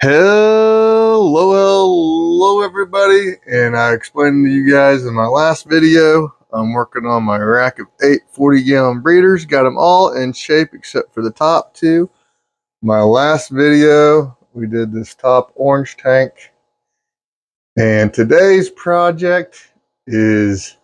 Hello everybody, and I explained to you guys in my last video, I'm working on my rack of 8 40-gallon breeders. Got them all in shape except for the top two. My last video, we did this top orange tank, and today's project is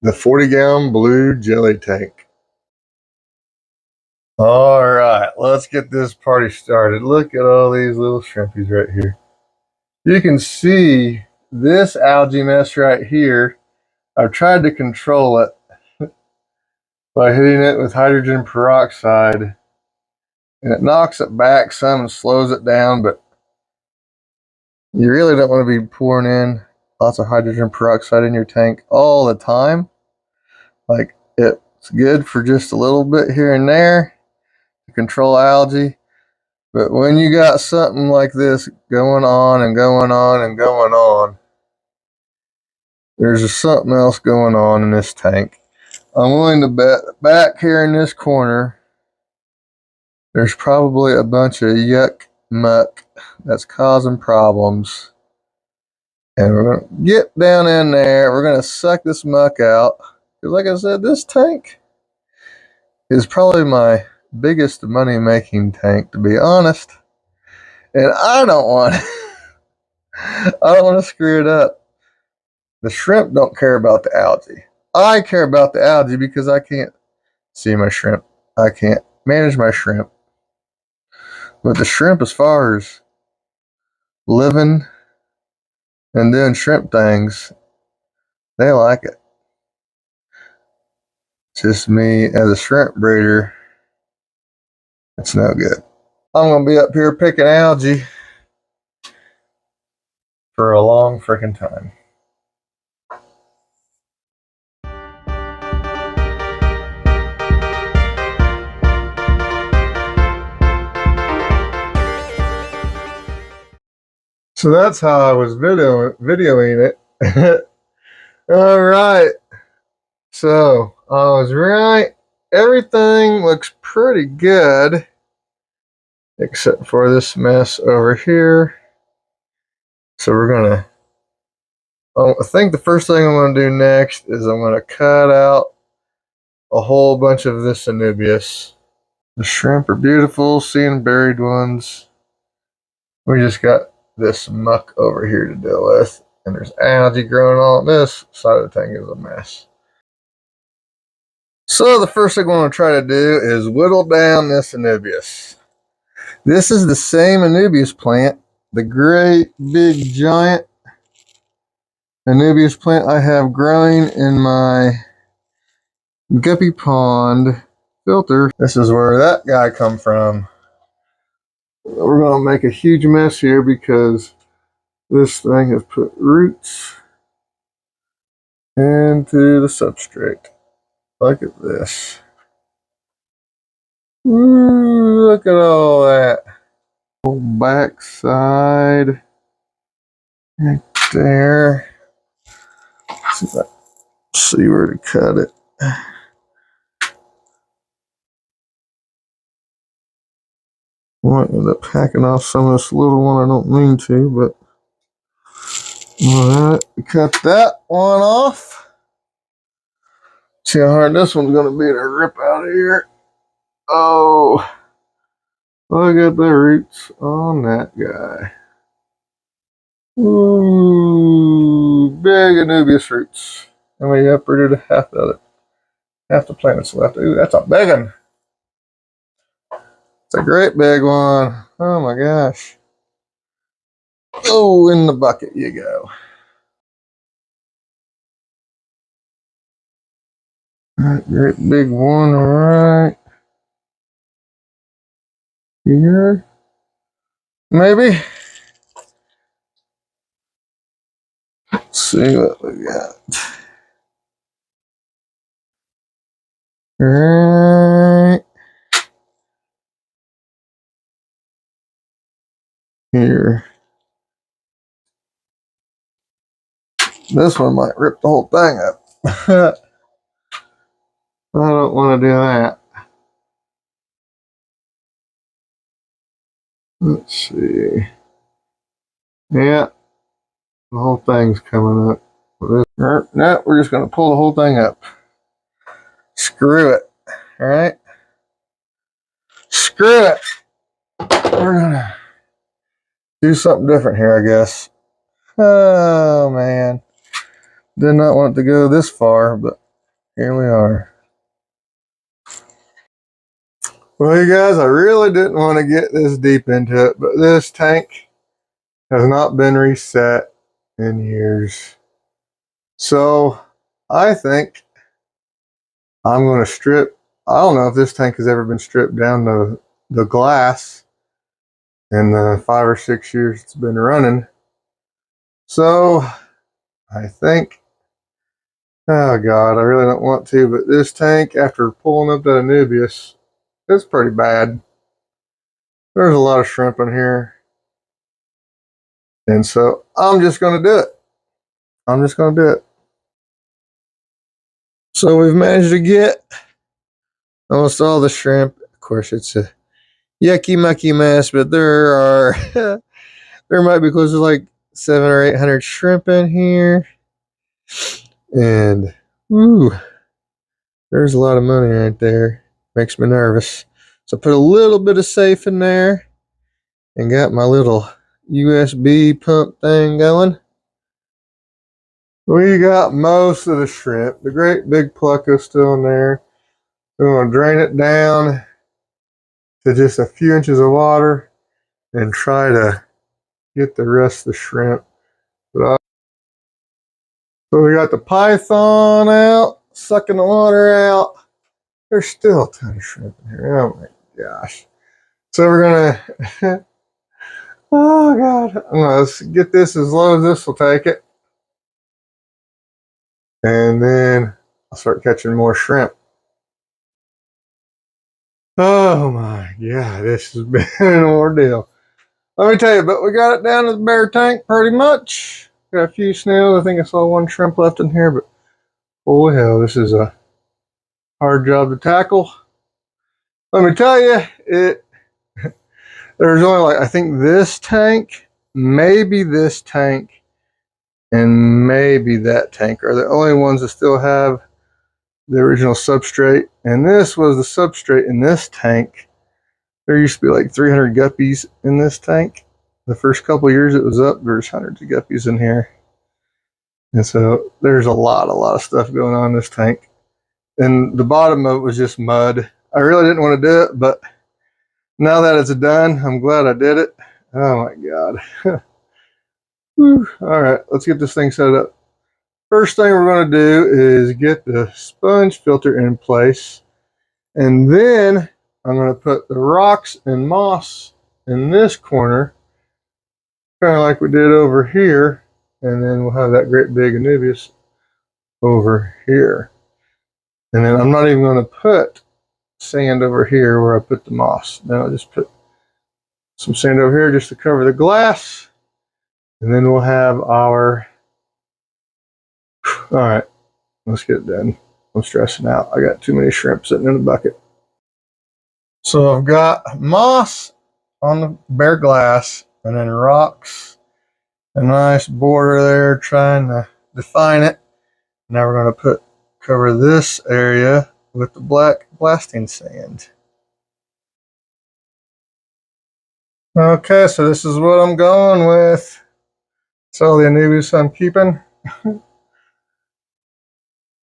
the 40-gallon blue jelly tank. All right, let's get this party started. Look at all these little shrimpies right here. You can see this algae mess right here. I've tried to control it by hitting it with hydrogen peroxide, and it knocks it back some and slows it down, but you really don't want to be pouring in lots of hydrogen peroxide in your tank all the time. Like, it's good for just a little bit here and there to control algae, but when you got something like this going on and going on and going on, there's just something else going on in this tank. I'm willing to bet back here in this corner, there's probably a bunch of yuck muck that's causing problems. And we're going to get down in there. We're going to suck this muck out. Because like I said, this tank is probably my biggest money-making tank, to be honest. And I don't want to screw it up. The shrimp don't care about the algae. I care about the algae because I can't see my shrimp. I can't manage my shrimp. But the shrimp, as far as living and doing shrimp things, they like it. Just me as a shrimp breeder, it's no good. I'm going to be up here picking algae for a long freaking time. So that's how I was videoing it. All right. So I was right. Everything looks pretty good, except for this mess over here. So we're going to, I think the first thing I'm going to do next is I'm going to cut out a whole bunch of this anubias. The shrimp are beautiful, seeing buried ones. We just got this muck over here to deal with, and there's algae growing on this side of the tank is a mess. So the first thing I want to try to do is whittle down this anubias. This is the same anubias plant, the great big giant anubias plant I have growing in my guppy pond filter. This is where that guy come from. We're going to make a huge mess here because this thing has put roots into the substrate. Look at this. Ooh, look at all that. Whole backside right there. See where to cut it. Might end up hacking off some of this little one. I don't mean to, but alright, cut that one off. See how hard this one's going to be to rip out of here. Oh, look at the roots on that guy. Ooh, big anubias roots. And we uprooted half of it. Half the plant is left. Ooh, that's a big one. It's a great big one. Oh my gosh. Oh, in the bucket you go. Alright, great big one right here. Maybe. Let's see what we got. Right here. This one might rip the whole thing up. I don't want to do that. Let's see. Yeah, the whole thing's coming up. No, we're just going to pull the whole thing up. Screw it. All right. Screw it. We're going to do something different here, I guess. Oh, man. Did not want it to go this far, but here we are. Well, you guys, I really didn't want to get this deep into it, but this tank has not been reset in years. So I think I'm going to strip. I don't know if this tank has ever been stripped down to the glass in the 5 or 6 years it's been running. So I think, oh God, I really don't want to, but this tank, after pulling up that Anubias, it's pretty bad. There's a lot of shrimp in here. And so I'm just going to do it. I'm just going to do it. So we've managed to get almost all the shrimp. Of course, it's a yucky mucky mess, but there might be close to like 700 or 800 shrimp in here. And, ooh, there's a lot of money right there. Makes me nervous. So I put a little bit of safe in there and got my little USB pump thing going. We got most of the shrimp. The great big pluck is still in there. We're going to drain it down to just a few inches of water and try to get the rest of the shrimp. So we got the python out, sucking the water out. There's still a ton of shrimp in here. Oh my gosh. So we're gonna, oh God, let's get this as low as this will take it. And then I'll start catching more shrimp. Oh my God, this has been an ordeal. Let me tell you, but we got it down to the bare tank pretty much. Got a few snails. I think I saw one shrimp left in here, but holy hell, this is a hard job to tackle. Let me tell you, there's only like, I think this tank, maybe this tank, and maybe that tank are the only ones that still have the original substrate. And this was the substrate in this tank. There used to be like 300 guppies in this tank. The first couple of years it was up, there's hundreds of guppies in here. And so there's a lot of stuff going on in this tank. And the bottom of it was just mud. I really didn't want to do it, but now that it's done, I'm glad I did it. Oh my God. All right, let's get this thing set up. First thing we're going to do is get the sponge filter in place. And then I'm going to put the rocks and moss in this corner, kind of like we did over here. And then we'll have that great big Anubias over here. And then I'm not even going to put sand over here where I put the moss. Then I'll just put some sand over here just to cover the glass. And then we'll have our, all right, let's get it done. I'm stressing out. I got too many shrimp sitting in the bucket. So I've got moss on the bare glass and then rocks, a nice border there trying to define it. Now we're going to cover this area with the black blasting sand. Okay, so this is what I'm going with. It's all the Anubias I'm keeping.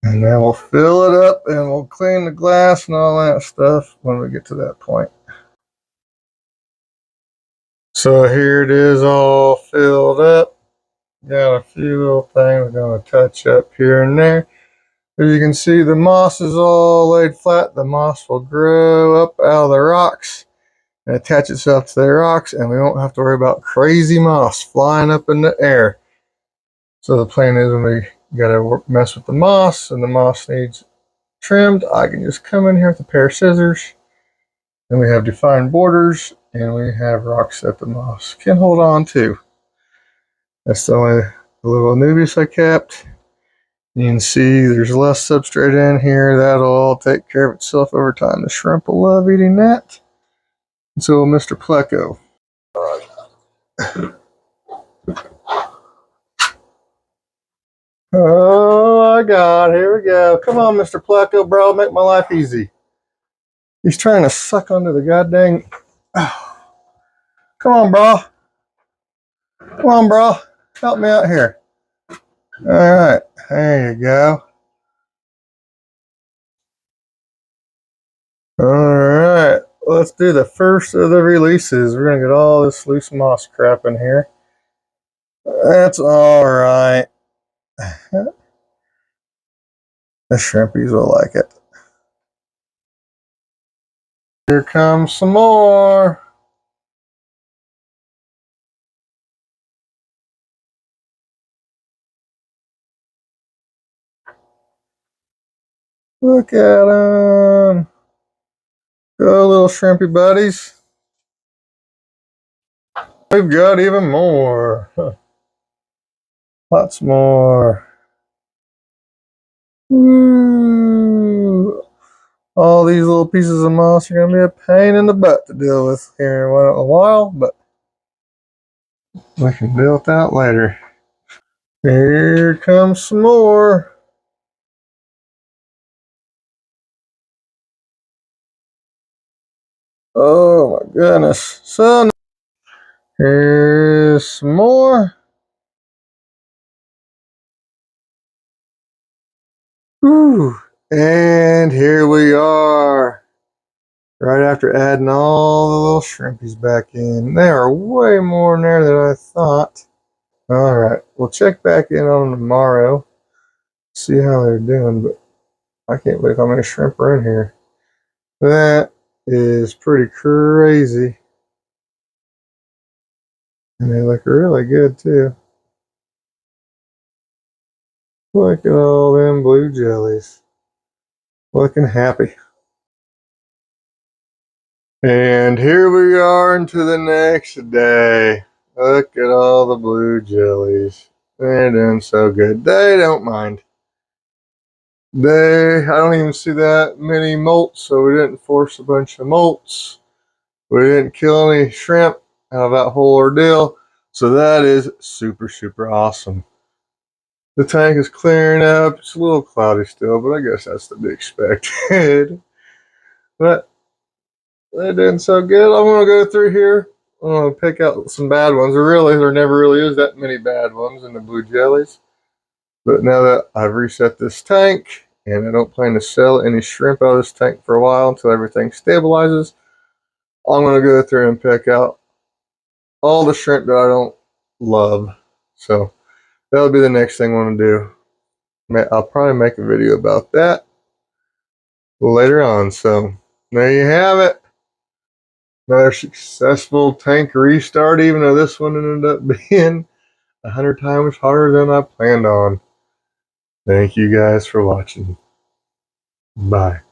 And then we'll fill it up and we'll clean the glass and all that stuff when we get to that point. So here it is all filled up. Got a few little things we're going to touch up here and there. As you can see, the moss is all laid flat. The moss will grow up out of the rocks and attach itself to the rocks, and we won't have to worry about crazy moss flying up in the air. So the plan is when we got to mess with the moss and the moss needs trimmed, I can just come in here with a pair of scissors, and we have defined borders, and we have rocks that the moss can hold on to. That's the only little Anubias I kept. You can see there's less substrate in here. That'll all take care of itself over time. The shrimp will love eating that. And so will Mr. Pleco. Oh my God, here we go. Come on, Mr. Pleco, bro, make my life easy. He's trying to suck onto the goddamn. Oh. Come on, bro. Come on, bro. Help me out here. All right, there you go. All right, let's do the first of the releases. We're gonna get all this loose moss crap in here. That's all right. The shrimpies will like it. Here comes some more. Look at them. Go, little shrimpy buddies. We've got even more. Lots more. Woo. All these little pieces of moss are going to be a pain in the butt to deal with here in a while, but we can deal with that later. Here comes some more. Oh my goodness. So here's some more. Whew. And here we are. Right after adding all the little shrimpies back in. There are way more in there than I thought. Alright, we'll check back in on them tomorrow. See how they're doing, but I can't believe how many shrimp are in here. That is pretty crazy. And they look really good too. Look at all them blue jellies. Looking happy. And here we are into the next day. Look at all the blue jellies. They're doing so good. They don't mind. I don't even see that many molts, so we didn't force a bunch of molts. We didn't kill any shrimp out of that whole ordeal. So that is super, super awesome. The tank is clearing up. It's a little cloudy still, but I guess that's to be expected. But they're doing so good. I'm going to go through here. I'm going to pick out some bad ones. There never really is that many bad ones in the blue jellies. But now that I've reset this tank, and I don't plan to sell any shrimp out of this tank for a while until everything stabilizes, I'm going to go through and pick out all the shrimp that I don't love. So that'll be the next thing I want to do. I'll probably make a video about that later on. So there you have it. Another successful tank restart, even though this one ended up being 100 times harder than I planned on. Thank you guys for watching. Bye.